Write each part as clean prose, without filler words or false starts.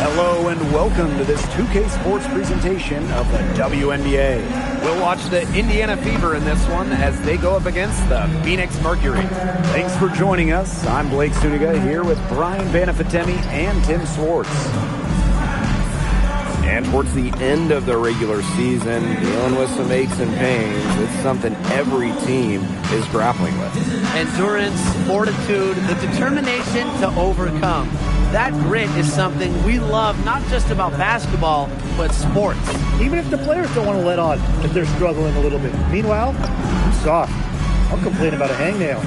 Hello and welcome to this 2K Sports presentation of the WNBA. We'll watch the Indiana Fever in this one as they go up against the Phoenix Mercury. Thanks for joining us. I'm Blake Suniga here with Brian Banafitemi and Tim Swartz. And towards the end of the regular season, dealing with some aches and pains, it's something every team is grappling with. Endurance, fortitude, the determination to overcome. That grit is something we love, not just about basketball, but sports. Even if the players don't want to let on that they're struggling a little bit. Meanwhile, I'm soft. I'll complain about a hangnail.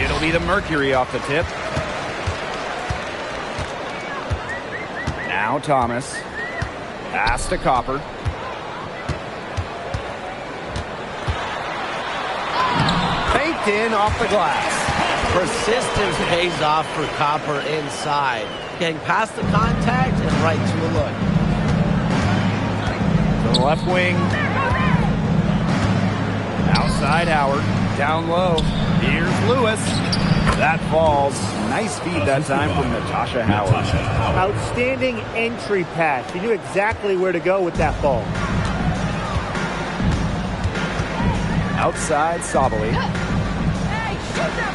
It'll be the Mercury off the tip. Now Thomas. Pass to Copper. Faked in off the glass. Persistence pays off for Copper inside. Getting past the contact and right to a look. To the left wing. Outside Howard. Down low. Here's Lewis. That falls. Nice feed that time from Natasha Howard. Outstanding entry pass. He knew exactly where to go with that ball. Outside Sabali.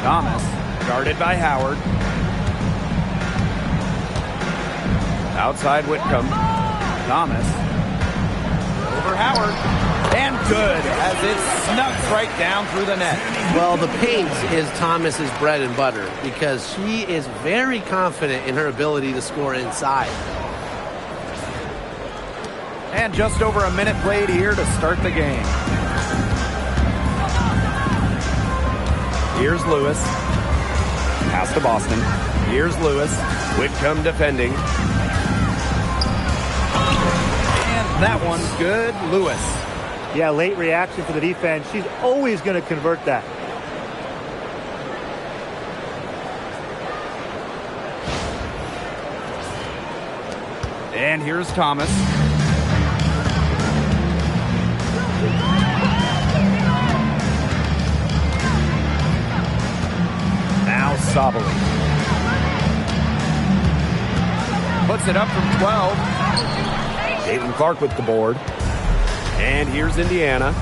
Thomas. Guarded by Howard. Outside Whitcomb. Thomas. Over Howard. And good, as it snugs right down through the net. Well, the paint is Thomas's bread and butter because she is very confident in her ability to score inside. And just over a minute played here to start the game. Here's Lewis. Pass to Boston. Here's Lewis. Whitcomb defending. And that one's good. Lewis. Yeah, late reaction for the defense. She's always going to convert that. And here's Thomas. Now Sabali. Puts it up from 12. Caitlin Clark with the board. And here's Indiana.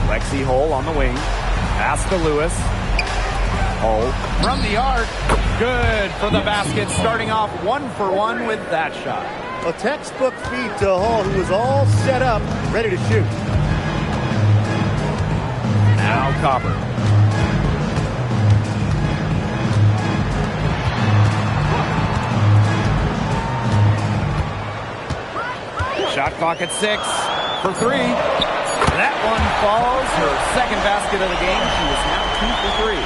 Lexi Hull on the wing. Pass to Lewis. Hull from the arc. Good for the basket. Starting off 1-for-1 with that shot. A textbook feed to Hull, who was all set up, ready to shoot. Now Copper. Shot clock at 6. For 3. That one falls. Her second basket of the game. She is now 2 for 3.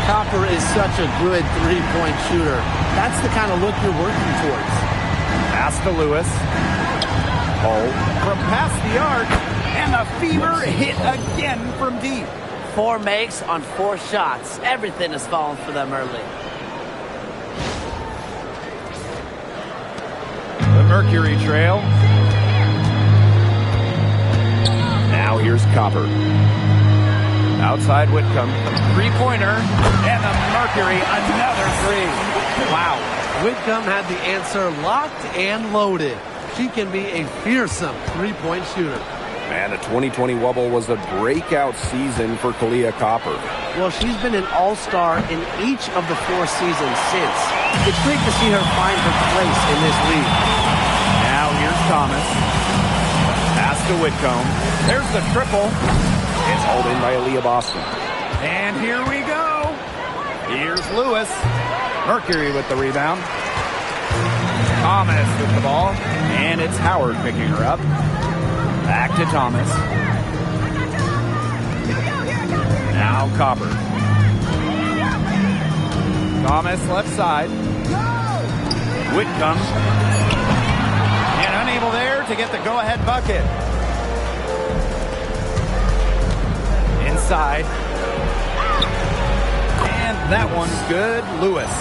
Copper is such a good three-point shooter. That's the kind of look you're working towards. Pass to Lewis. Hull from past the arc. And the Fever hit again from deep. 4 makes on 4 shots. Everything is falling for them early. The Mercury trail. Now here's Copper. Outside Whitcomb. Three-pointer. And the Mercury, another 3. Wow. Whitcomb had the answer locked and loaded. She can be a fearsome three-point shooter. Man, the 2020 Wubble was a breakout season for Kalia Copper. Well, she's been an all-star in each of the 4 seasons since. It's great to see her find her place in this league. Now here's Thomas. Pass to Whitcomb. There's the triple. It's hauled in by Aaliyah Boston. And here we go. Here's Lewis. Mercury with the rebound. Thomas with the ball. And it's Howard picking her up. Back to Thomas. Now Copper. Thomas left side. Whitcomb. And unable there to get the go-ahead bucket. side. And that one's good. Lewis.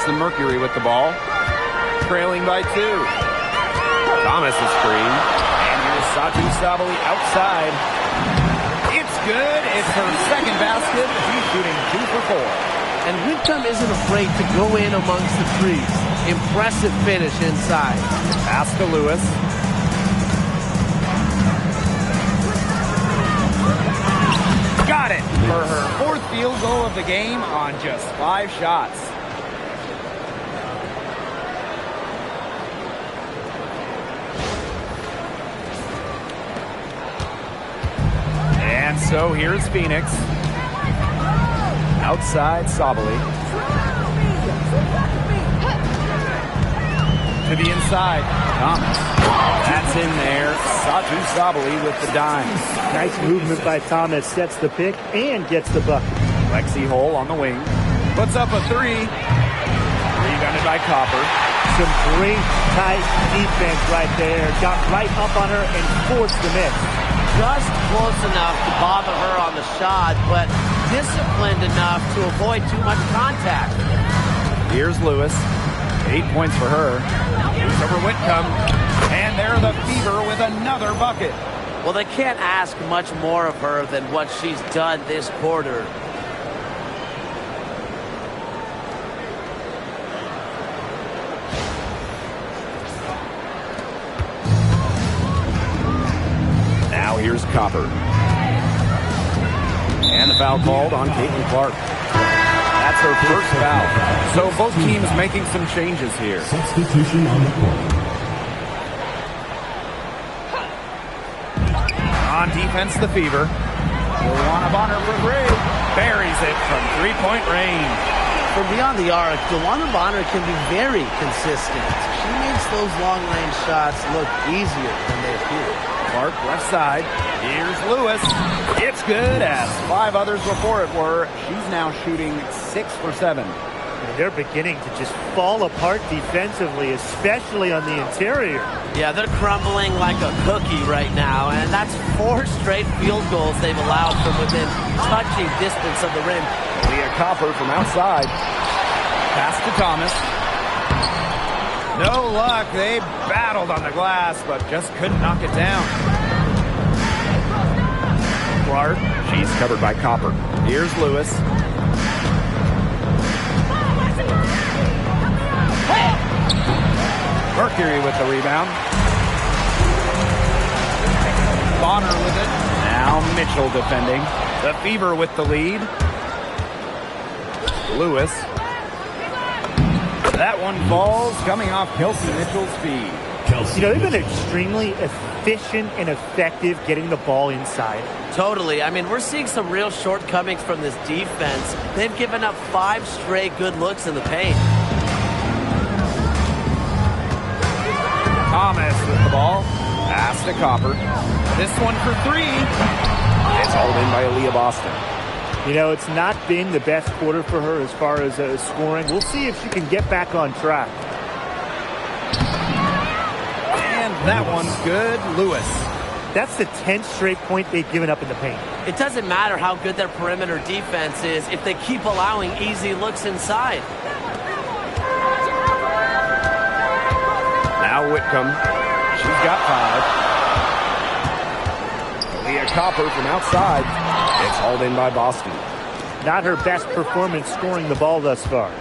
The Mercury with the ball, trailing by 2. Thomas is free, and here's Satu Sabali outside. It's good. It's her second basket. She's shooting 2 for 4. And Whitcomb isn't afraid to go in amongst the threes. Impressive finish inside. Pass to Lewis. Got it for her 4th field goal of the game on just 5 shots. And so here's Phoenix. Outside Sabali. To the inside. Thomas. That's in there. Satu Sabali with the dime. Nice movement by Thomas. Sets the pick and gets the bucket. Lexi Hole on the wing. Puts up a 3. Rebounded by Copper. Some great tight defense right there. Got right up on her and forced the miss. Just close enough to bother her on the shot, but disciplined enough to avoid too much contact. Here's Lewis. 8 points for her. Here's over Whitcomb. And they're the Fever with another bucket. Well, they can't ask much more of her than what she's done this quarter. Here's Copper. And the foul called on Caitlin Clark. That's her first foul. So both teams making some changes here. Substitution on the court. On defense, the Fever. Luana Bonner for 3. Buries it from 3-point range. From beyond the arc, Luana Bonner can be very consistent. She makes those long-range shots look easier than they appear. Clark left side. Here's Lewis. It's good, as 5 others before it were. She's now shooting 6 for 7. And they're beginning to just fall apart defensively, especially on the interior. Yeah, they're crumbling like a cookie right now, and that's 4 straight field goals they've allowed from within touching distance of the rim. Leah Copper from outside. Pass to Thomas. No luck. They battled on the glass, but just couldn't knock it down. Clark. She's covered by Copper. Here's Lewis. Mercury with the rebound. Bonner with it. Now Mitchell defending. The Fever with the lead. Lewis. That one falls, coming off Kelsey Mitchell's feed. You know, they've been extremely efficient and effective getting the ball inside. Totally. I mean, we're seeing some real shortcomings from this defense. They've given up 5 straight good looks in the paint. Thomas with the ball. Pass to Copper. This one for 3. It's hauled in by Aaliyah Boston. You know, it's not been the best quarter for her as far as scoring. We'll see if she can get back on track. And that one's good. Lewis. That's the 10th straight point they've given up in the paint. It doesn't matter how good their perimeter defense is if they keep allowing easy looks inside. Now Whitcomb. She's got 5. Leah Copper from outside. It's hauled in by Boston. Not her best performance scoring the ball thus far.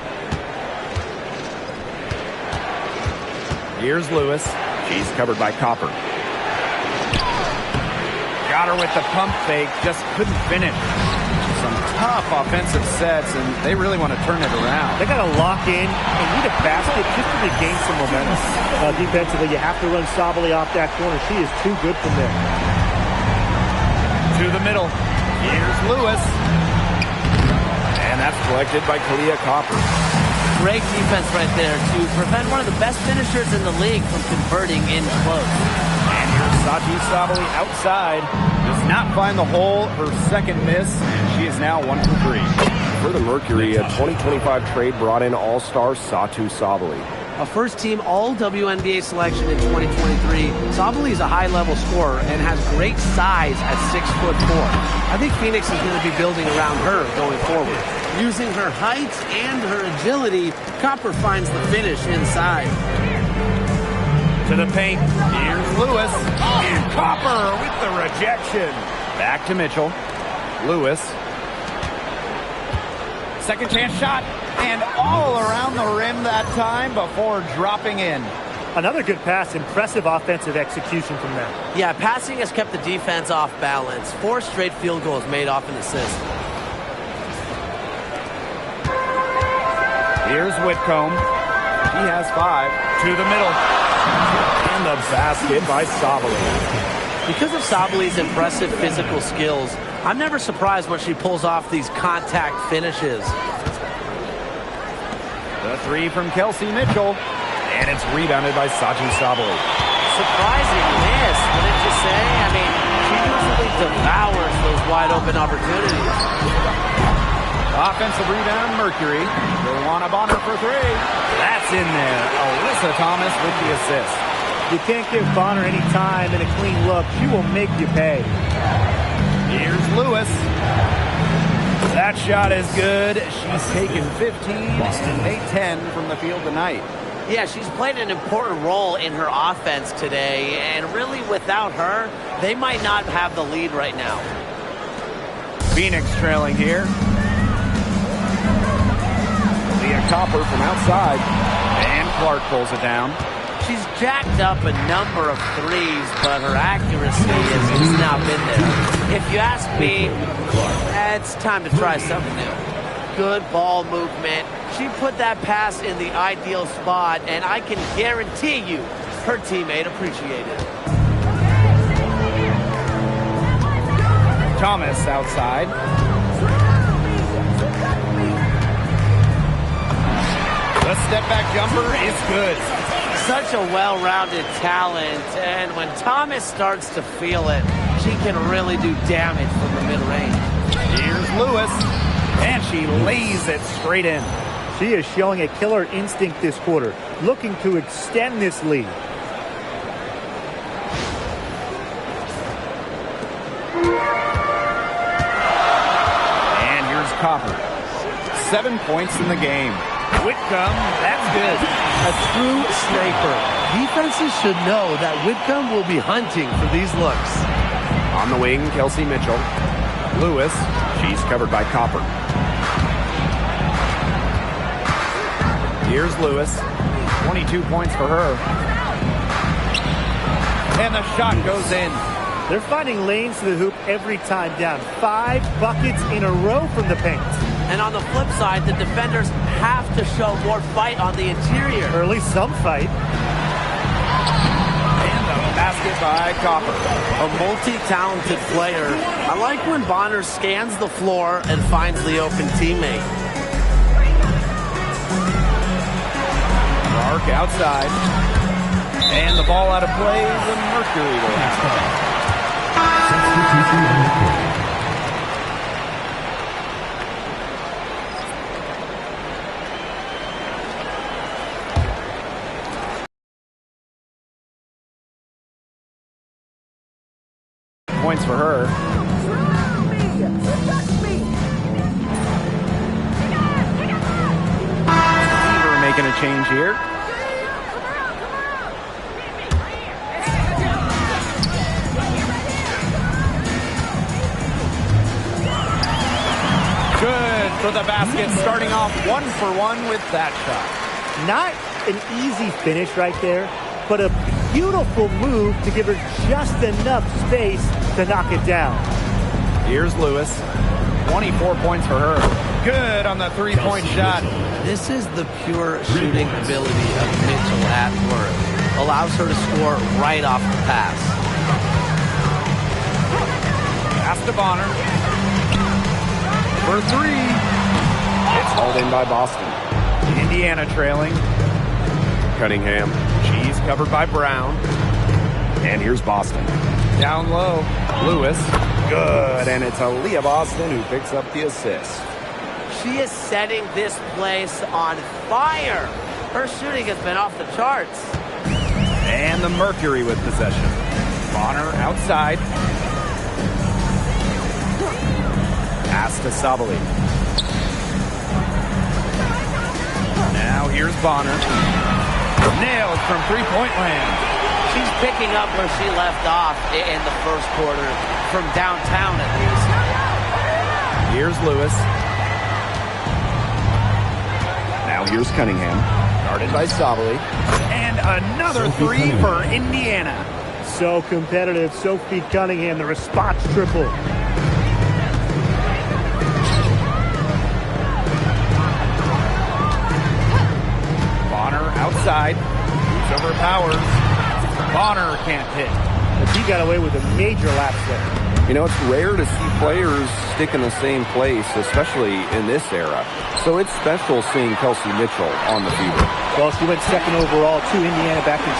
Here's Lewis. She's covered by Copper. Got her with the pump fake. Just couldn't finish. Some tough offensive sets, and they really want to turn it around. They got to lock in and need a basket just to regain some momentum. Defensively, you have to run Sabali off that corner. She is too good from there. To the middle. Here's Lewis. And that's collected by Kalia Copper. Great defense right there to prevent one of the best finishers in the league from converting in close. And here's Saji Sabali outside. Does not find the hole. Her second miss, and she is now 1 for 3. For the Mercury, a 2025 trade brought in all-star Satu Sabali. A first-team All-WNBA selection in 2023, Sabali is a high-level scorer and has great size at 6'4". I think Phoenix is going to be building around her going forward. Using her height and her agility, Copper finds the finish inside. To the paint. Here's Lewis. And Copper with the rejection. Back to Mitchell. Lewis. Second chance shot. And all around the rim that time before dropping in. Another good pass. Impressive offensive execution from them. Yeah, passing has kept the defense off balance. 4 straight field goals made off an assist. Here's Whitcomb. He has 5. To the middle. And the basket by Sabali. Because of Sabali's impressive physical skills, I'm never surprised when she pulls off these contact finishes. The 3 from Kelsey Mitchell. And it's rebounded by Saji Sabali. Surprising miss, wouldn't you say? I mean, she usually devours those wide open opportunities. Offensive rebound, Mercury. Luana Bonner for 3. That's in there. Alyssa Thomas with the assist. You can't give Bonner any time and a clean look. She will make you pay. Here's Lewis. That shot is good. She's taken 15 and made 10 from the field tonight. Yeah, she's played an important role in her offense today, and really without her, they might not have the lead right now. Phoenix trailing here. Leah Copper from outside. And Clark pulls it down. She's jacked up a number of threes, but her accuracy has just not been there. If you ask me, it's time to try something new. Good ball movement. She put that pass in the ideal spot, and I can guarantee you her teammate appreciated it. Thomas outside. The step-back jumper is good. Such a well-rounded talent, and when Thomas starts to feel it, she can really do damage from the mid-range. Here's Lewis, and she lays it straight in. She is showing a killer instinct this quarter, looking to extend this lead. And here's Copper. 7 points in the game. Whitcomb, that's good. A true sniper. Defenses should know that Whitcomb will be hunting for these looks. On the wing, Kelsey Mitchell. Lewis, she's covered by Copper. Here's Lewis. 22 points for her. And the shot goes in. They're finding lanes to the hoop every time down. 5 buckets in a row from the paint. And on the flip side, the defenders have to show more fight on the interior. Or at least some fight. And the basket by Copper. A multi-talented player. I like when Bonner scans the floor and finds the open teammate. Clark outside. And the ball out of play. The Mercury will have it. Points for her. We're making a change here. Good for the basket, starting off 1 for 1 with that shot. Not an easy finish right there, but a beautiful move to give her just enough space to knock it down. Here's Lewis. 24 points for her. Good on the three-point shot. This is the pure shooting ability of Mitchell at work. Allows her to score right off the pass. Pass to Bonner. For 3. It's hauled in by Boston. Indiana trailing. Cunningham. She's covered by Brown. And here's Boston. Down low. Lewis. Good. And it's Aaliyah Boston who picks up the assist. She is setting this place on fire. Her shooting has been off the charts. And the Mercury with possession. Bonner outside. Pass to Sabali. Now here's Bonner. Nailed from three-point land. She's picking up where she left off in the first quarter, from downtown at least. Here's Lewis. Now here's Cunningham. Guarded by Sabali. And another three for Indiana. So competitive. Sophie Cunningham, the response triple. Bonner outside. Moves over Powers. Bonner can't hit. But he got away with a major lapse there. You know, it's rare to see players stick in the same place, especially in this era. So it's special seeing Kelsey Mitchell on the Fever. Well, she went second overall to Indiana back in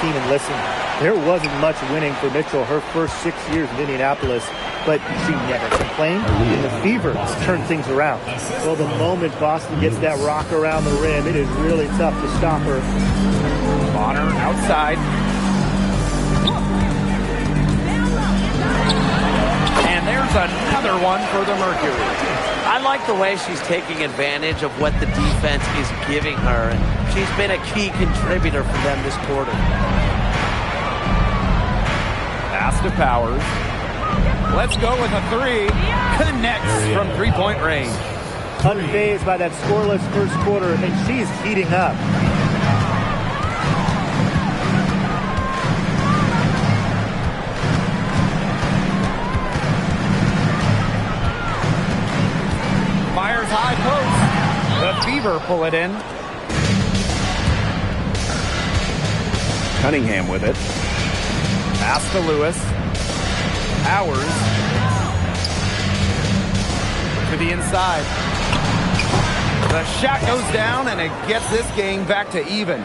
2018. And listen, there wasn't much winning for Mitchell her first 6 years in Indianapolis, but she never complained. And the Fever turned things around. Well, the moment Boston gets that rock around the rim, it is really tough to stop her. Bonner outside. And there's another one for the Mercury. I like the way she's taking advantage of what the defense is giving her, and she's been a key contributor for them this quarter. Pass to Powers. Let's go with a three. Connects from three-point range. Unfazed by that scoreless first quarter, and she's heating up. Fires high post. The Fever pull it in. Cunningham with it. Pass to Lewis. Powers. To the inside. The shot goes down, and it gets this game back to even.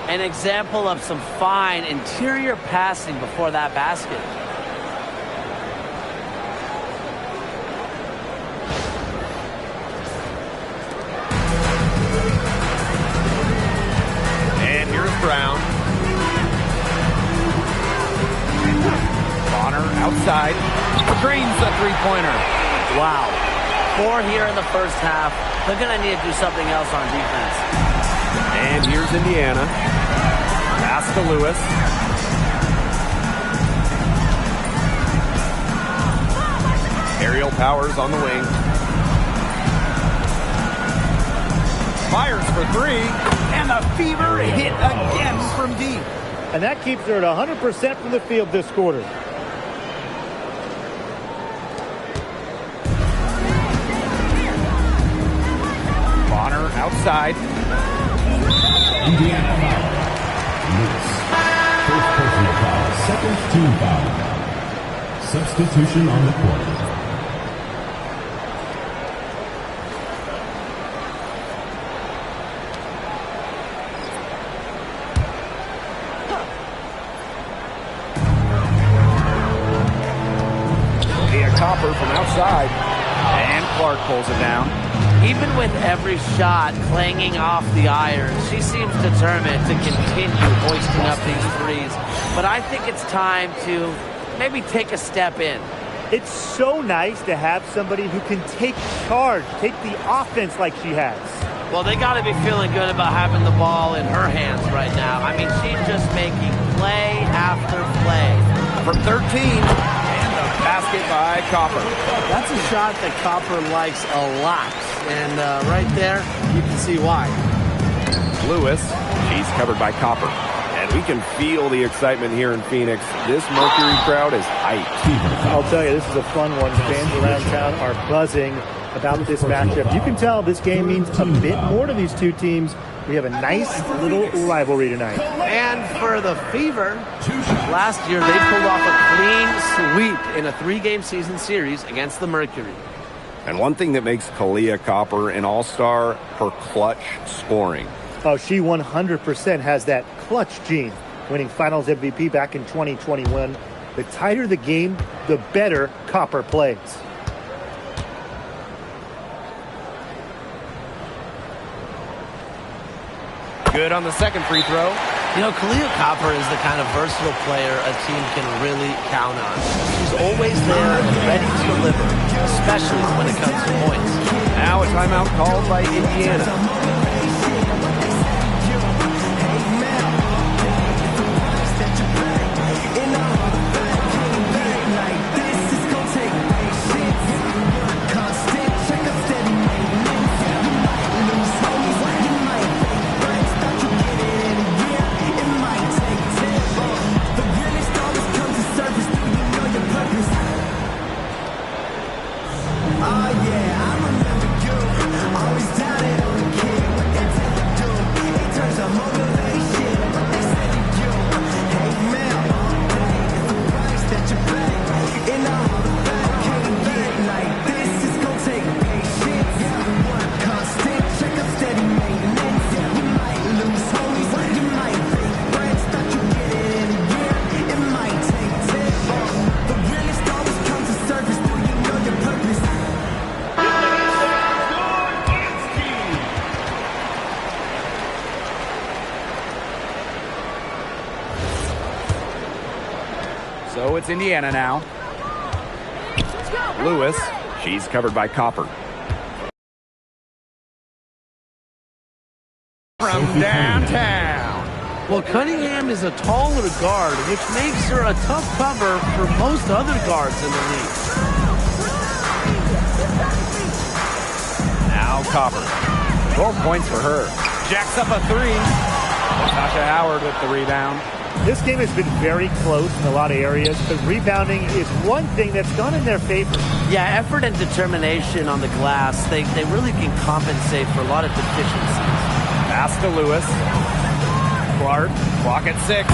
An example of some fine interior passing before that basket. And here's Brown. Bonner outside. Drains the three-pointer. Wow. 4 here in the first half. They're going to need to do something else on defense. And here's Indiana. Pass to Lewis. Aerial Powers on the wing. Fires for three. And the Fever hit again from deep. And that keeps her at 100% from the field this quarter. Bonner outside. Indiana foul. Lewis. First personal foul. Second team foul. Substitution on the court. Copper from outside. And Clark pulls it down. Even with every shot clanging off the iron, she seems determined to continue hoisting up these threes. But I think it's time to maybe take a step in. It's so nice to have somebody who can take charge, take the offense like she has. Well, they got to be feeling good about having the ball in her hands right now. I mean, she's just making play after play. From 13. Basket by Copper. That's a shot that Copper likes a lot. And right there, you can see why. Lewis, she's covered by Copper. And we can feel the excitement here in Phoenix. This Mercury crowd is hyped. I'll tell you, this is a fun one. Fans around town are buzzing about this matchup. You can tell this game means a bit more to these two teams. We have a nice little rivalry tonight. And for the Fever, last year they pulled off a clean sweep in a 3-game season series against the Mercury. And one thing that makes Kalia Copper an all-star, her clutch scoring. Oh, she 100% has that clutch gene. winning Finals MVP back in 2021. The tighter the game, the better Copper plays. Good on the second free throw. You know, Kalia Copper is the kind of versatile player a team can really count on. She's always there and ready to deliver, especially when it comes to points. Now a timeout called by Indiana. So it's Indiana now. Lewis, she's covered by Copper. From downtown. Well, Cunningham is a taller guard, which makes her a tough cover for most other guards in the league. Now Copper. 12 points for her. Jacks up a three. Natasha Howard with the rebound. This game has been very close in a lot of areas, but rebounding is one thing that's gone in their favor. Yeah, effort and determination on the glass, they really can compensate for a lot of deficiencies. Pass to Lewis. Clark, clock at 6.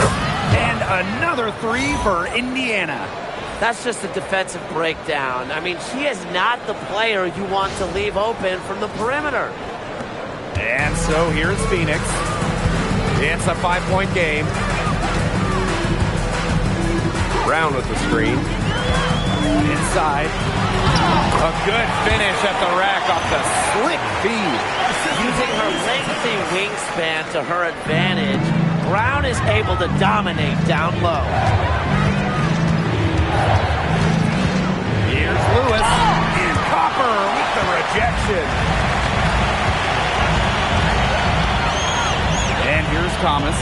And another three for Indiana. That's just a defensive breakdown. I mean, she is not the player you want to leave open from the perimeter. And so here's Phoenix. It's a 5-point game. Brown with the screen. Inside. A good finish at the rack off the slick feed. Using her lengthy wingspan to her advantage, Brown is able to dominate down low. Here's Lewis. And Copper with the rejection. And here's Thomas.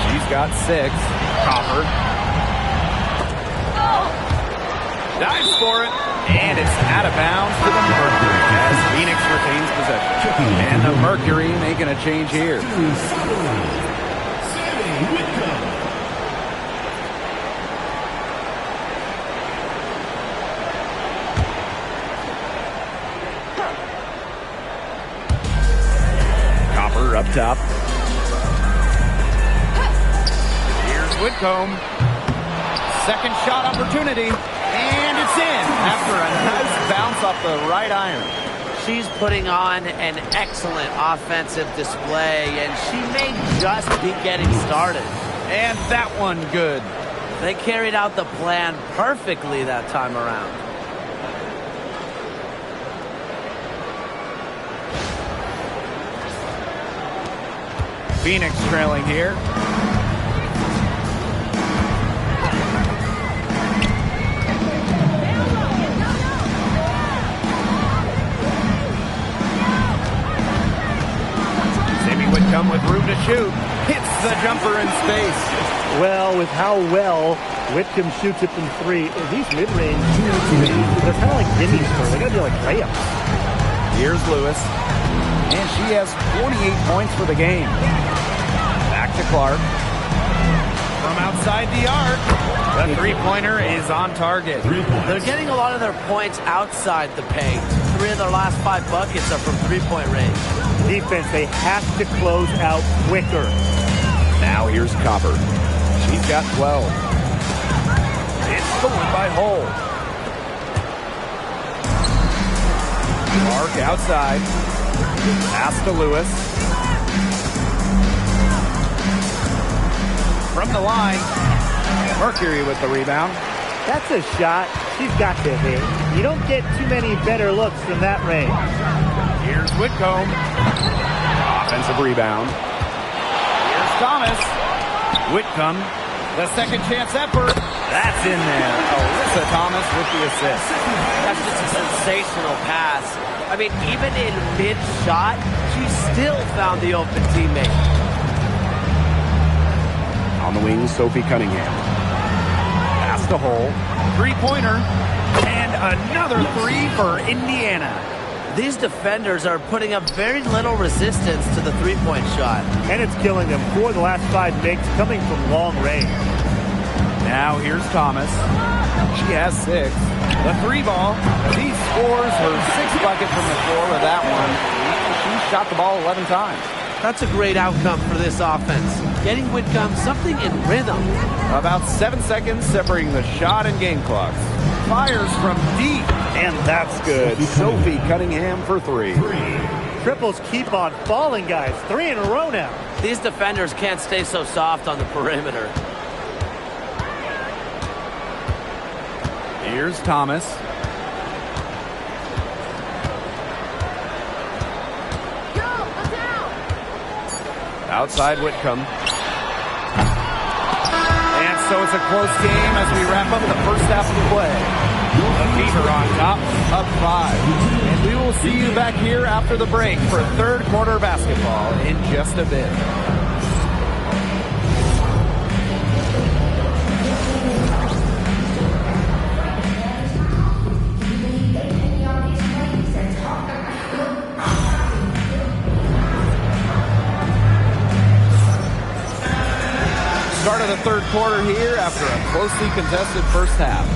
She's got 6. Copper. Dives for it. And it's out of bounds to the Mercury as Phoenix retains possession. And the Mercury making a change here. Copper up top. Here's Whitcomb. Second shot opportunity. And it's in after a nice bounce off the right iron. She's putting on an excellent offensive display, and she may just be getting started. And that one good. They carried out the plan perfectly that time around. Phoenix trailing here. Whitcomb with room to shoot. Hits the jumper in space. Well, with how well Whitcomb shoots it from 3, these mid-range, they're kind of like gimmies for her. They got to be like layups. Here's Lewis. And she has 48 points for the game. Back to Clark. From outside the arc. The three-pointer is on target. They're getting a lot of their points outside the paint. 3 of their last 5 buckets are from three-point range. Defense, they have to close out quicker. Now here's Copper. She's got 12. It's stolen by Hull. Clark outside. Pass to Lewis. from the line. Mercury with the rebound. That's a shot she's got to hit. You don't get too many better looks from that range. Here's Whitcomb. Offensive rebound. Here's Thomas. Whitcomb, the second chance effort. That's in there. Alyssa Thomas with the assist. That's just a sensational pass. I mean, even in mid-shot, she still found the open teammate. On the wing, Sophie Cunningham. Pass to Hull. Three-pointer. And another three for Indiana. These defenders are putting up very little resistance to the three-point shot. And it's killing them. 4 of the last 5 makes coming from long range. Now here's Thomas. She has 6. The 3-ball. She scores her 6th bucket from the floor with that one. She shot the ball 11 times. That's a great outcome for this offense. Getting Whitcomb something in rhythm. About 7 seconds separating the shot and game clocks. Fires from deep, and that's good. Sophie Cunningham for 3. Triples keep on falling, guys. 3 in a row now. These defenders can't stay so soft on the perimeter. Here's Thomas. Outside Whitcomb. And so it's a close game as we wrap up the first half of the play. The Fever on top, up 5. And we will see you back here after the break for third quarter basketball in just a bit. Start of the third quarter here after a closely contested first half.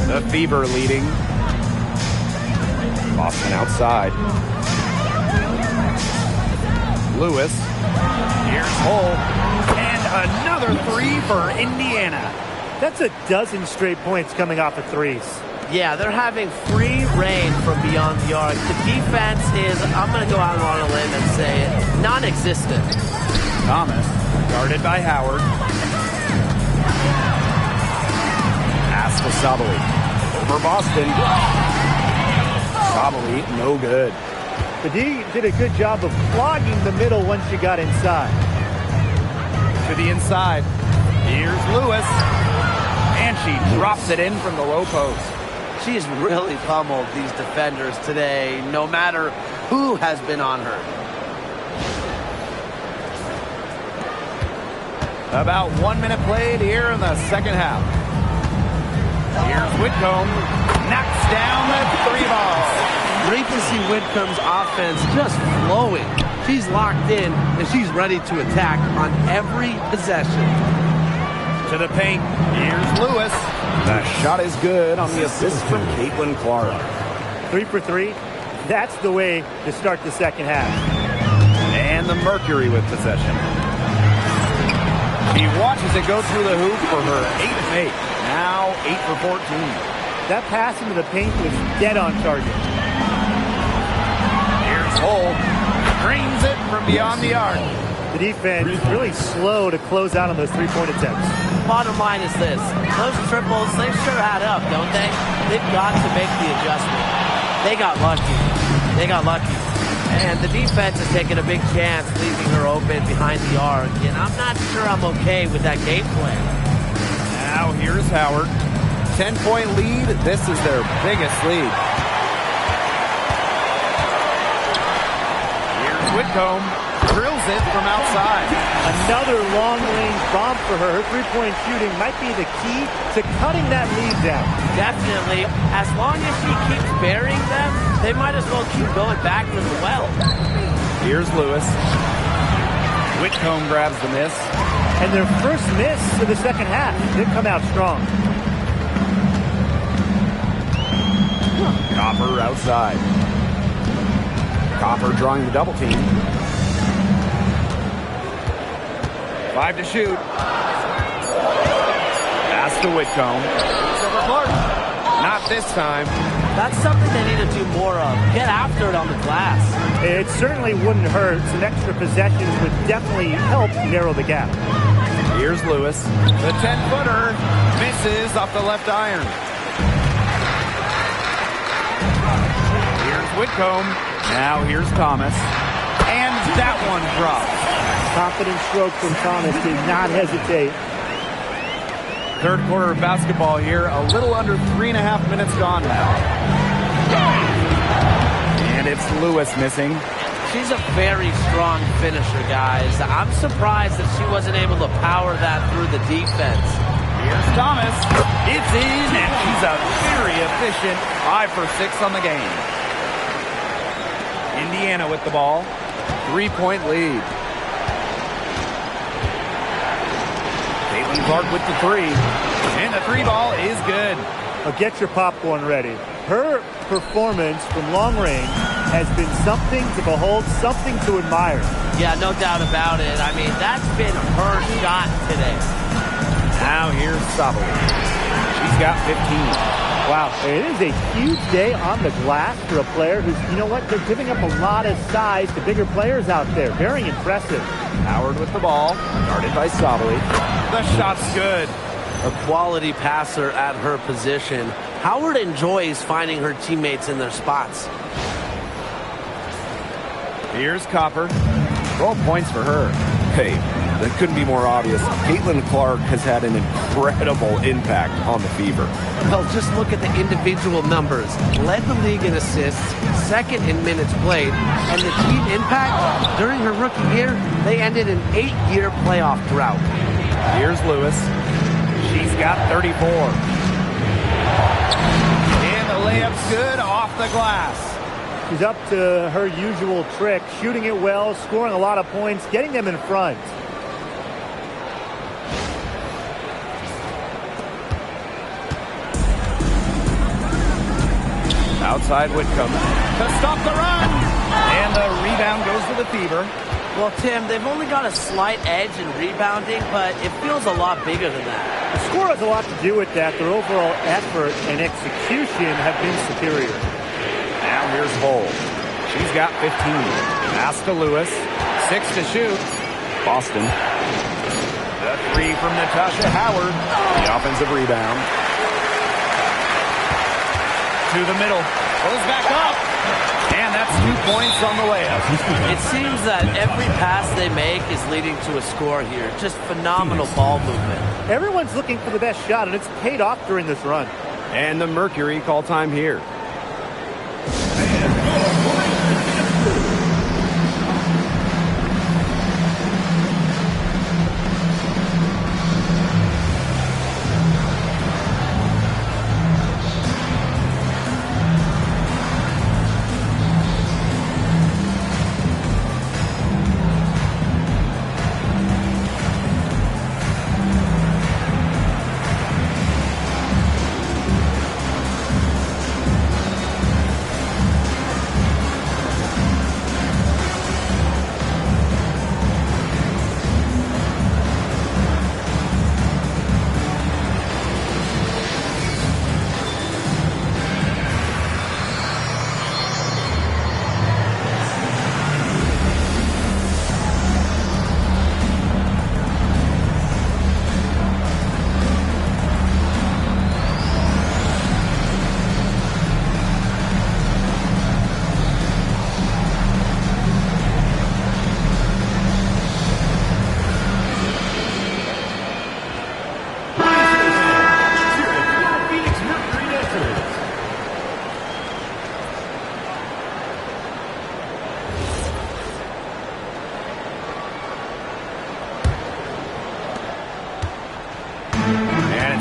The Fever leading. Boston outside. Lewis. Here's Hull. And another 3 for Indiana. That's a dozen straight points coming off of threes. Yeah, they're having free reign from beyond the arc. The defense is, I'm going to go out on a limb and say it, non-existent. Thomas, guarded by Howard. Pass to Sabali. Over Boston. Sabali, no good. The D did a good job of clogging the middle once she got inside. To the inside. Here's Lewis. And she drops it in from the low post. She's really pummeled these defenders today, no matter who has been on her. About 1 minute played here in the second half. Here's Whitcomb. Knocks down the 3-ball. Great to see Whitcomb's offense just flowing. She's locked in, and she's ready to attack on every possession. To the paint. Here's Lewis. The shot is good on the assist from Caitlin Clark. 3 for 3. That's the way to start the second half. And the Mercury with possession. She watches it go through the hoop for her 8th make. Now 8 for 14. That pass into the paint was dead on target. Here's Hull. Drains it from beyond the arc. The defense really slow to close out on those three-point attempts. Bottom line is this. Those triples, they sure add up, don't they? They've got to make the adjustment. They got lucky. They got lucky. And the defense is taking a big chance, leaving her open behind the arc. And I'm not sure I'm okay with that game plan. Now here's Howard. 10-point lead. This is their biggest lead. Here's Whitcomb. Drills it from outside. Another long-range bomb for her. Her three-point shooting might be the key to cutting that lead down. Definitely. As long as she keeps burying them, they might as well keep going back to the well. Here's Lewis. Whitcomb grabs the miss. And their first miss of the second half did come out strong. Copper outside. Copper drawing the double team. 5 to shoot. Pass to Whitcomb. Over Clark. Not this time. That's something they need to do more of. Get after it on the glass. It certainly wouldn't hurt. Some extra possessions would definitely help narrow the gap. Here's Lewis. The 10-footer misses off the left iron. Here's Whitcomb. Now here's Thomas. And that one drops. Confident stroke from Thomas. Did not hesitate. Third quarter of basketball here. A little under 3.5 minutes gone now. And it's Lewis missing. She's a very strong finisher, guys. I'm surprised that she wasn't able to power that through the defense. Here's Thomas. It's in, and she's a very efficient 5 for 6 on the game. Indiana with the ball. 3-point lead. Caitlin Clark with the 3. And the 3 ball is good. Well, get your popcorn ready. Her performance from long range has been something to behold, something to admire. Yeah, no doubt about it. I mean, that's been her shot today. Now here's Sabali. She's got 15. Wow, it is a huge day on the glass for a player who's, you know what, they're giving up a lot of size to bigger players out there. Very impressive. Howard with the ball. Guarded by Sabali. The shot's good. A quality passer at her position. Howard enjoys finding her teammates in their spots. Here's Copper. 12 points for her. Hey, that couldn't be more obvious. Caitlin Clark has had an incredible impact on the Fever. Well, just look at the individual numbers. Led the league in assists, second in minutes played, and the team impact during her rookie year, they ended an 8-year playoff drought. Here's Lewis. She's got 34. And the layup's good off the glass. She's up to her usual trick, shooting it well, scoring a lot of points, getting them in front. Outside Whitcomb to stop the run. And the rebound goes to the Fever. Well, Tim, they've only got a slight edge in rebounding, but it feels a lot bigger than that. The score has a lot to do with that. Their overall effort and execution have been superior. Now here's Hull. She's got 15. Pass to Lewis. 6 to shoot. Boston. The 3 from Natasha Howard. The offensive rebound. To the middle. Goes back up. And that's 2 points on the layup. It seems that every pass they make is leading to a score here. Just phenomenal ball movement. Everyone's looking for the best shot, and it's paid off during this run. And the Mercury call time here.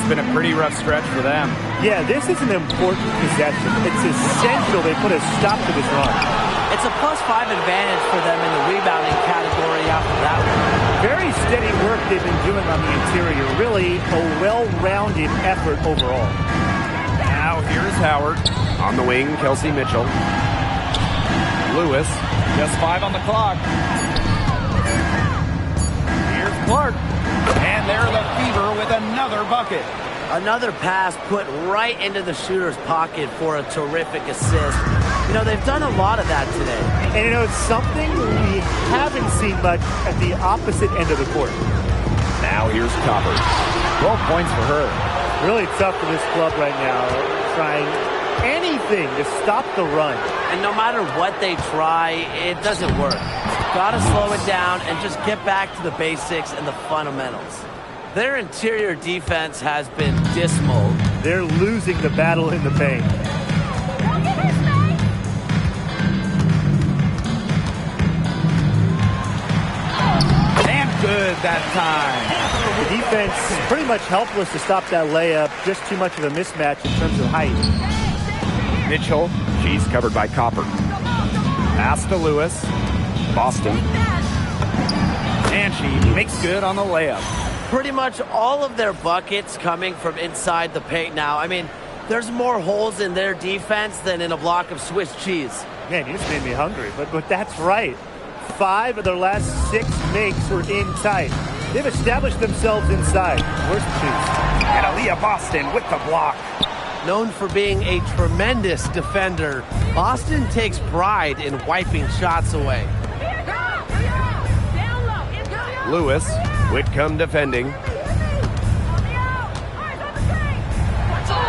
Been a pretty rough stretch for them. Yeah, this is an important possession. It's essential they put a stop to this run. It's a +5 advantage for them in the rebounding category after that one. Very steady work they've been doing on the interior. Really a well-rounded effort overall. Now here's Howard. On the wing, Kelsey Mitchell. Lewis, just 5 on the clock. Here's Clark. And there's the Fever with another bucket. Another pass put right into the shooter's pocket for a terrific assist. You know, they've done a lot of that today. And you know, it's something we haven't seen much at the opposite end of the court. Now here's Copper. 12 points for her. Really tough for this club right now. Trying anything to stop the run. And no matter what they try, it doesn't work. Got to slow it down and just get back to the basics and the fundamentals. Their interior defense has been dismal. They're losing the battle in the paint. Good that time. The defense is pretty much helpless to stop that layup. Just too much of a mismatch in terms of height. Mitchell, she's covered by Copper. Pass to Lewis. Boston. And she makes good on the layup. Pretty much all of their buckets coming from inside the paint now. I mean, there's more holes in their defense than in a block of Swiss cheese. Man, you just made me hungry, but that's right. 5 of their last 6 makes were in tight. They've established themselves inside. Where's the cheese? And Aaliyah Boston with the block. Known for being a tremendous defender, Boston takes pride in wiping shots away. Lewis, Whitcomb defending.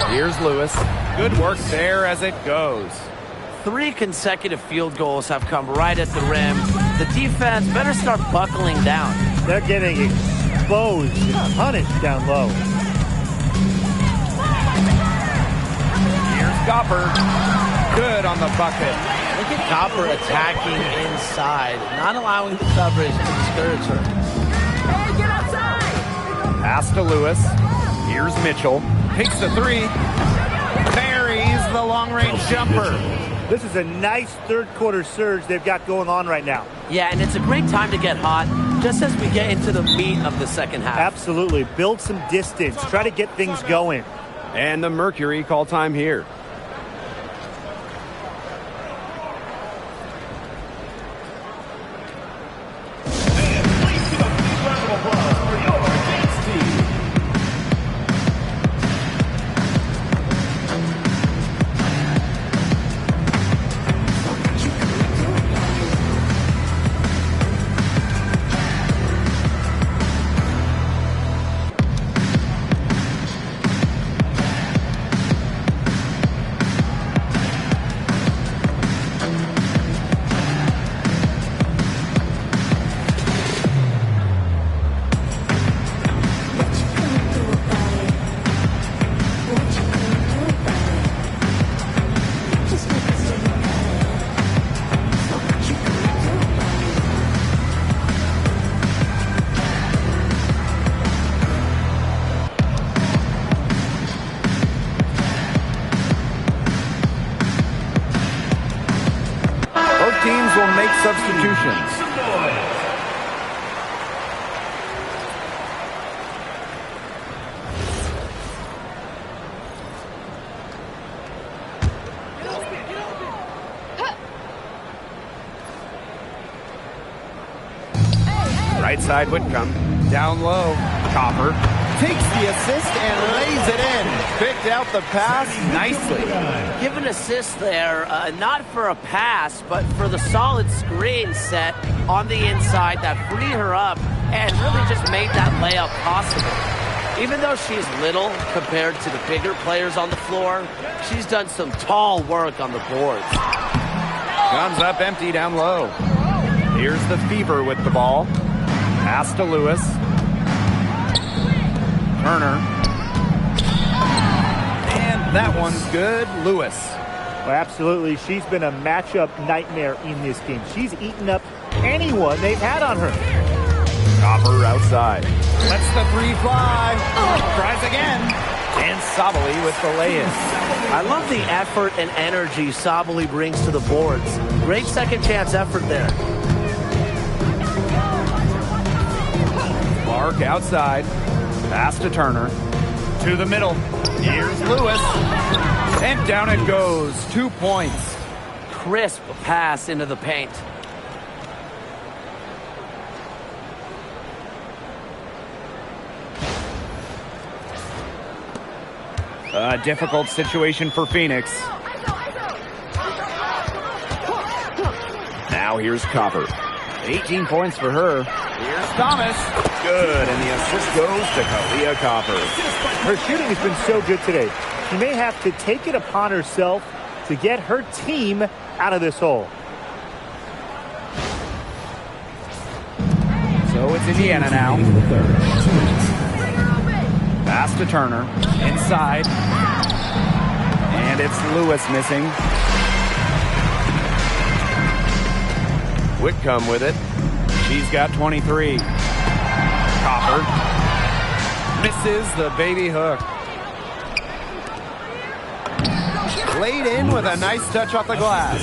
Here's Lewis. Good work there as it goes. 3 consecutive field goals have come right at the rim. The defense better start buckling down. They're getting exposed and punished down low. Here's Copper. Good on the bucket. Look at Copper attacking inside, not allowing the coverage to discourage her. Hey, get outside! Pass to Lewis. Here's Mitchell. Takes the 3. Buries the long-range jumper. This is a nice third-quarter surge they've got going on right now. Yeah, and it's a great time to get hot, just as we get into the meat of the second half. Absolutely. Build some distance. Try to get things going. And the Mercury call time here. Teams will make substitutions. Right side Whitcomb. Down low. Copper takes the assist and lays it in. Picked out the pass nicely. Give an assist there, not for a pass, but for the solid screen set on the inside that freed her up and really just made that layup possible. Even though she's little compared to the bigger players on the floor, she's done some tall work on the boards. Comes up empty down low. Here's the Fever with the ball. Pass to Lewis. Turner. And that one's good. Lewis. Well, absolutely. She's been a matchup nightmare in this game. She's eaten up anyone they've had on her. Copper outside. Lets the 3 fly. Tries again. And Sabali with the lay-in. I love the effort and energy Sabali brings to the boards. Great second chance effort there. Clark outside. Pass to Turner. To the middle. Here's Lewis. And down it goes. 2 points. Crisp pass into the paint. A difficult situation for Phoenix. Now here's Copper. 18 points for her. Here's Thomas. Good, and the assist goes to Kalia Copper. Her shooting has been so good today. She may have to take it upon herself to get her team out of this hole. So it's Indiana now. Pass to Turner. Inside. And it's Lewis missing. Whitcomb with it. She's got 23. Copper. Misses the baby hook. Laid in with a nice touch off the glass.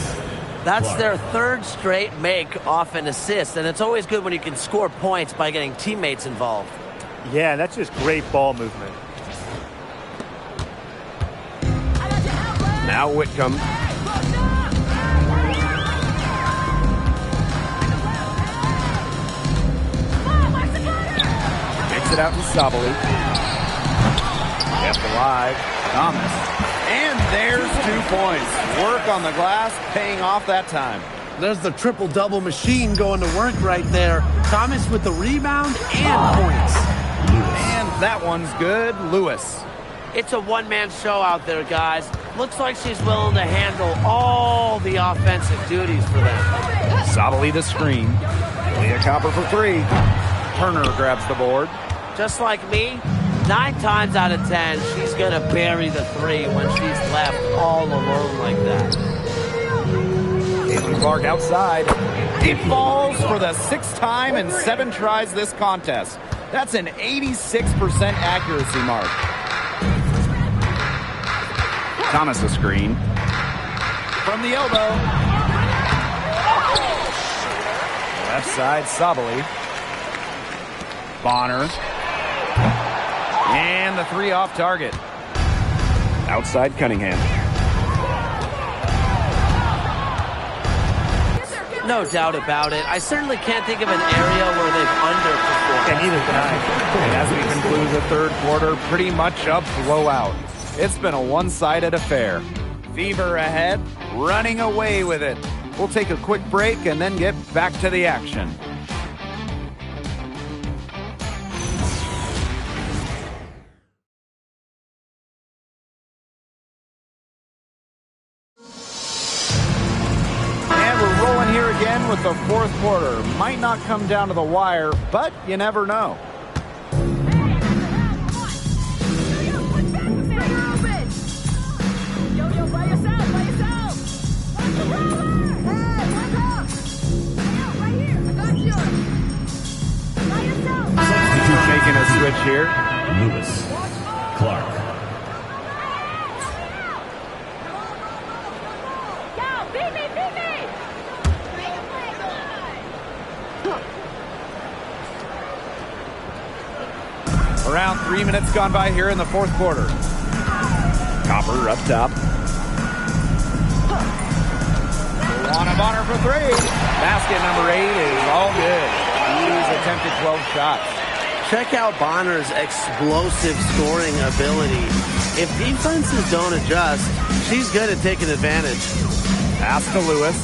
That's their third straight make off an assist, and it's always good when you can score points by getting teammates involved. Yeah, that's just great ball movement. Now Whitcomb. Kicks it out to Sabali. Kept alive. Thomas. And there's 2 points. Work on the glass, paying off that time. There's the triple-double machine going to work right there. Thomas with the rebound and points. And that one's good. Lewis. It's a one-man show out there, guys. Looks like she's willing to handle all the offensive duties for them. Sabali the screen. Leah Copper for 3. Turner grabs the board. Just like me, 9 times out of 10, she's going to bury the 3 when she's left all alone like that. Caitlin Clark outside. It falls for the 6th time in 7 tries this contest. That's an 86% accuracy mark. Thomas a screen. From the elbow. Left side, Sabali. Bonner. And the 3 off target. Outside Cunningham. No doubt about it. I certainly can't think of an area where they've underperformed. And neither can I. And as we conclude the third quarter, pretty much a blowout. It's been a one-sided affair. Fever ahead, running away with it. We'll take a quick break and then get back to the action. Again with the fourth quarter. Might not come down to the wire, but you never know. Substitute making a switch here. Lewis. Clark. Around 3 minutes gone by here in the fourth quarter. Copper up top. Luana Bonner for 3. Basket number 8 is all good. He's attempted 12 shots. Check out Bonner's explosive scoring ability. If defenses don't adjust, she's good at taking advantage. Pass to Lewis.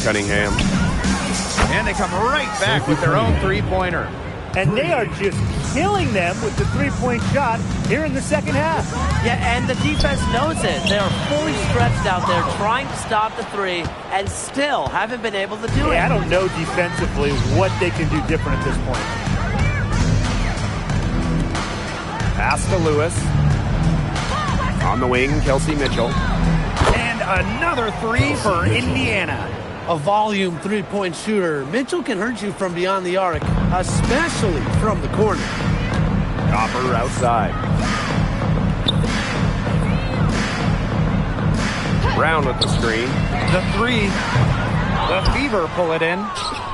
Cunningham. And they come right back with their own three-pointer. And they are just killing them with the three-point shot here in the second half. Yeah, and the defense knows it. They are fully stretched out there trying to stop the 3 and still haven't been able to do it. I don't know defensively what they can do different at this point. Pass to Lewis. On the wing, Kelsey Mitchell. And another 3 for Indiana. A volume three-point shooter. Mitchell can hurt you from beyond the arc, especially from the corner. Copper outside. Brown with the screen. The 3. The Fever pull it in.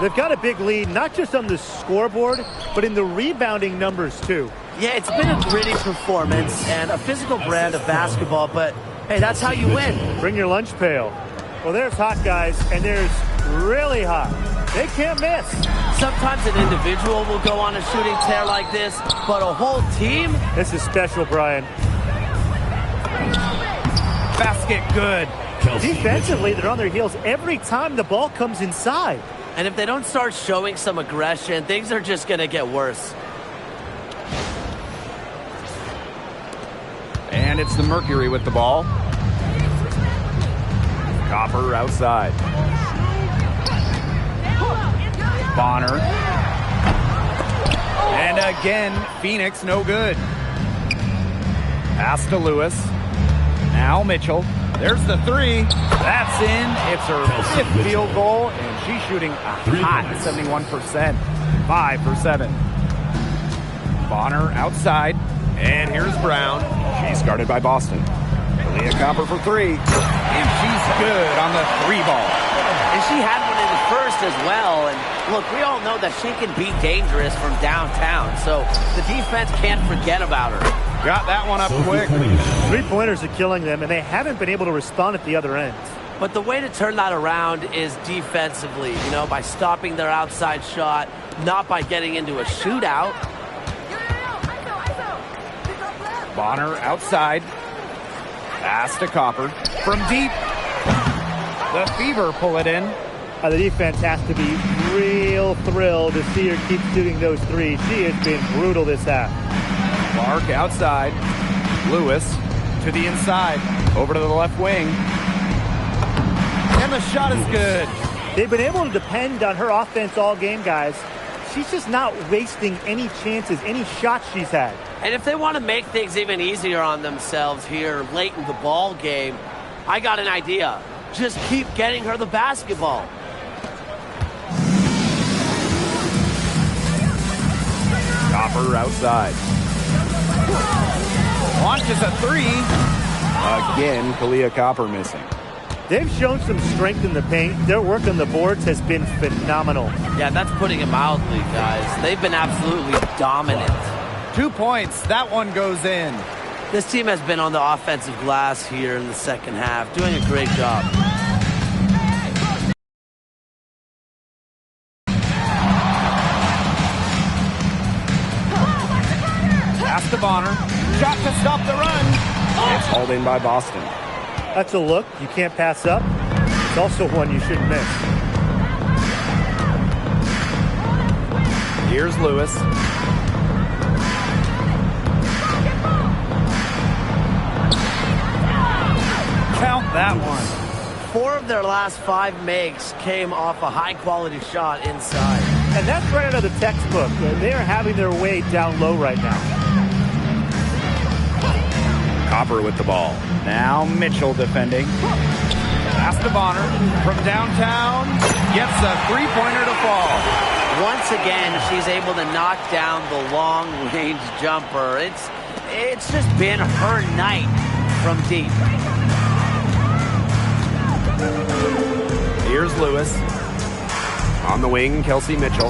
They've got a big lead, not just on the scoreboard, but in the rebounding numbers, too. Yeah, it's been a gritty performance and a physical brand of basketball, but hey, that's how you win. Bring your lunch pail. Well, there's hot, guys, and there's really hot. They can't miss. Sometimes an individual will go on a shooting tear like this, but a whole team? This is special, Brian. Basket good. Defensively, they're on their heels every time the ball comes inside. And if they don't start showing some aggression, things are just going to get worse. And it's the Mercury with the ball. Copper outside. Bonner. And again, Phoenix no good. Pass to Lewis. Now Mitchell. There's the three. That's in. It's her fifth field goal, and she's shooting a hot 71%. 5 for 7. Bonner outside. And here's Brown. She's guarded by Boston. Leah Copper for 3. And she's good on the 3 ball. And she had one in the first as well. And look, we all know that she can be dangerous from downtown. So the defense can't forget about her. Got that one up quick. 3-pointers are killing them, and they haven't been able to respond at the other end. But the way to turn that around is defensively, by stopping their outside shot, not by getting into a shootout. Bonner outside. Pass to Copper. From deep. The Fever pull it in. The defense has to be real thrilled to see her keep shooting those threes. She has been brutal this half. Clark outside. Lewis to the inside. Over to the left wing. And the shot is good. They've been able to depend on her offense all game, guys. She's just not wasting any chances, any shots she's had. And if they want to make things even easier on themselves here late in the ball game, I got an idea. Just keep getting her the basketball. Copper outside. Launches a 3. Again, Kalia Copper missing. They've shown some strength in the paint. Their work on the boards has been phenomenal. Yeah, that's putting it mildly, guys. They've been absolutely dominant. 2 points. That one goes in. This team has been on the offensive glass here in the second half, doing a great job. Pass to Bonner. Shot to stop the run. It's hauled in by Boston. That's a look you can't pass up. It's also one you shouldn't miss. Here's Lewis. Count that one. 4 of their last 5 makes came off a high-quality shot inside. And that's right out of the textbook. They are having their way down low right now. Copper with the ball. Now Mitchell defending. Pass to Bonner. From downtown. Gets a 3-pointer to fall. Once again, she's able to knock down the long-range jumper. It's just been her night from deep. Here's Lewis. On the wing, Kelsey Mitchell.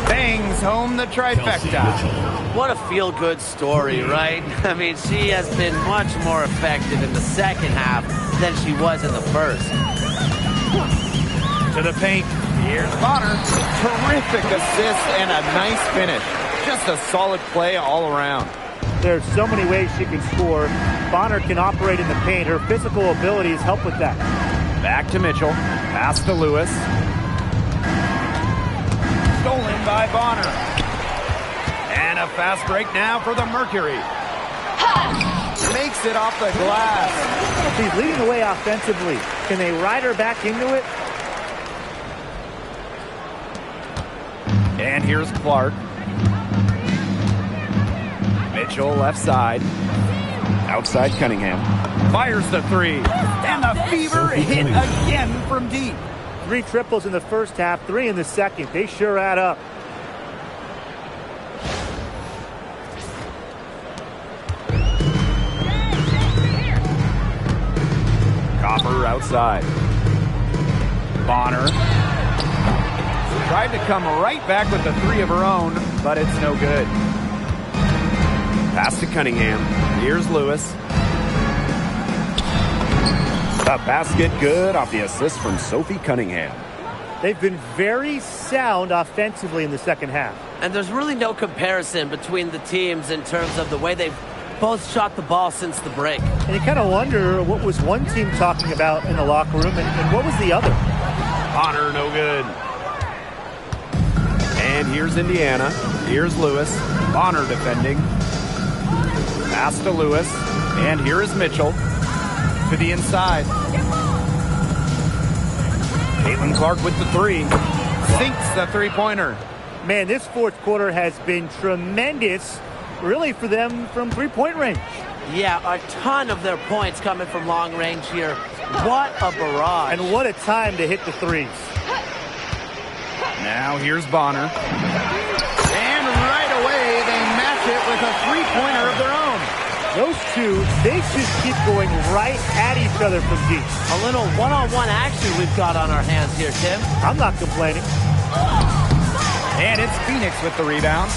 Bangs home the trifecta. What a feel-good story, right? I mean, she has been much more effective in the second half than she was in the first. To the paint. Here's Bonner. Terrific assist and a nice finish. Just a solid play all around. There's so many ways she can score. Bonner can operate in the paint. Her physical abilities help with that. Back to Mitchell. Pass to Lewis. Stolen by Bonner. And a fast break now for the Mercury. Makes it off the glass. She's leading the way offensively. Can they ride her back into it? And here's Clark. Mitchell left side. Outside Cunningham. Fires the 3. And the Fever hit again from deep. 3 triples in the first half, 3 in the second. They sure add up. Copper outside. Bonner tried to come right back with the three of her own, but it's no good. Pass to Cunningham. Here's Lewis. The basket good off the assist from Sophie Cunningham. They've been very sound offensively in the second half. And there's really no comparison between the teams in terms of the way they've both shot the ball since the break. And you kind of wonder what was one team talking about in the locker room and what was the other. Bonner, no good. And here's Indiana. Here's Lewis. Bonner defending. Pass to Lewis. And here is Mitchell to the inside. Caitlin Clark with the three. Sinks the three-pointer. Man, this fourth quarter has been tremendous, really, for them from three-point range. Yeah, a ton of their points coming from long range here. What a barrage. And what a time to hit the threes. Now here's Bonner. And right away, they match it with a three-pointer of their own. Those two, they just keep going right at each other from deep. A little one-on-one action we've got on our hands here, Tim. I'm not complaining. And it's Phoenix with the rebound.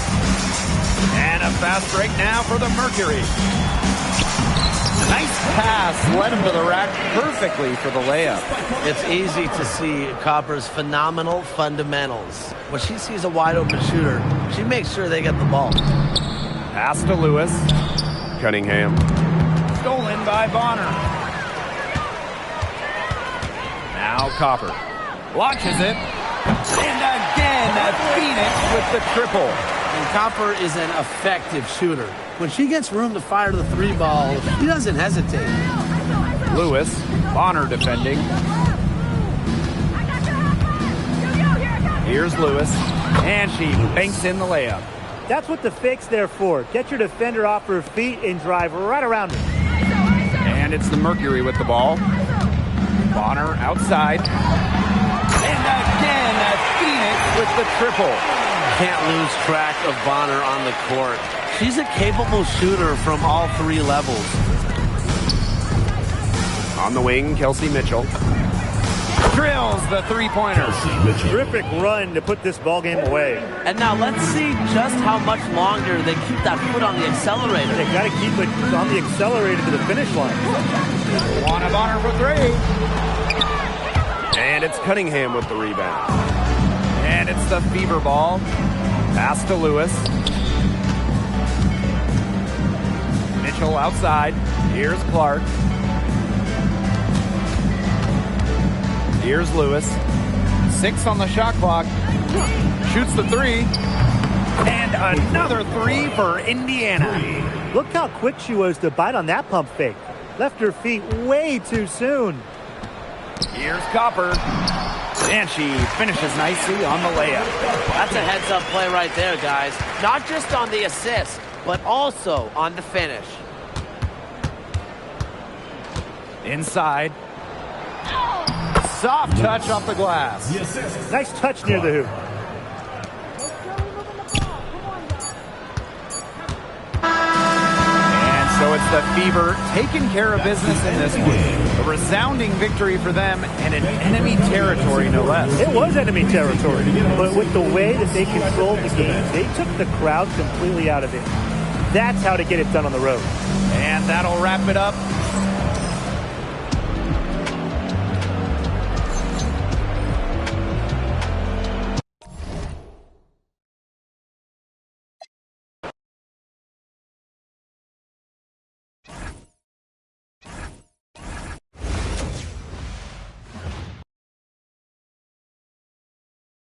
And a fast break now for the Mercury. Nice pass, led him to the rack perfectly for the layup. It's easy to see Copper's phenomenal fundamentals. When she sees a wide-open shooter, she makes sure they get the ball. Pass to Lewis. Cunningham. Stolen by Bonner. Now Copper. Launches it. And again, Phoenix with the triple. And Copper is an effective shooter. When she gets room to fire the three ball, she doesn't hesitate. Lewis. Bonner defending. Here's Lewis. And she banks in the layup. That's what the fake's there for. Get your defender off her feet and drive right around her. And it's the Mercury with the ball. Bonner outside. And again, Phoenix with the triple. Can't lose track of Bonner on the court. She's a capable shooter from all three levels. On the wing, Kelsey Mitchell. Drills the three-pointer. Terrific run to put this ball game away. And now let's see just how much longer they keep that foot on the accelerator. They got to keep it on the accelerator to the finish line. Wanna Bonner for three. And it's Cunningham with the rebound. And it's the Fever ball. Pass to Lewis. Mitchell outside. Here's Clark. Here's Lewis. 6 on the shot clock. Shoots the three. And another three for Indiana. Look how quick she was to bite on that pump fake. Left her feet way too soon. Here's Copper. And she finishes nicely on the layup. That's a heads-up play right there, guys. Not just on the assist, but also on the finish. Inside. Soft touch off the glass. Nice touch near the hoop. And so it's the Fever taking care of business in this one. A resounding victory for them and in enemy territory, no less. It was enemy territory, but with the way that they controlled the game, they took the crowd completely out of it. That's how to get it done on the road. And that'll wrap it up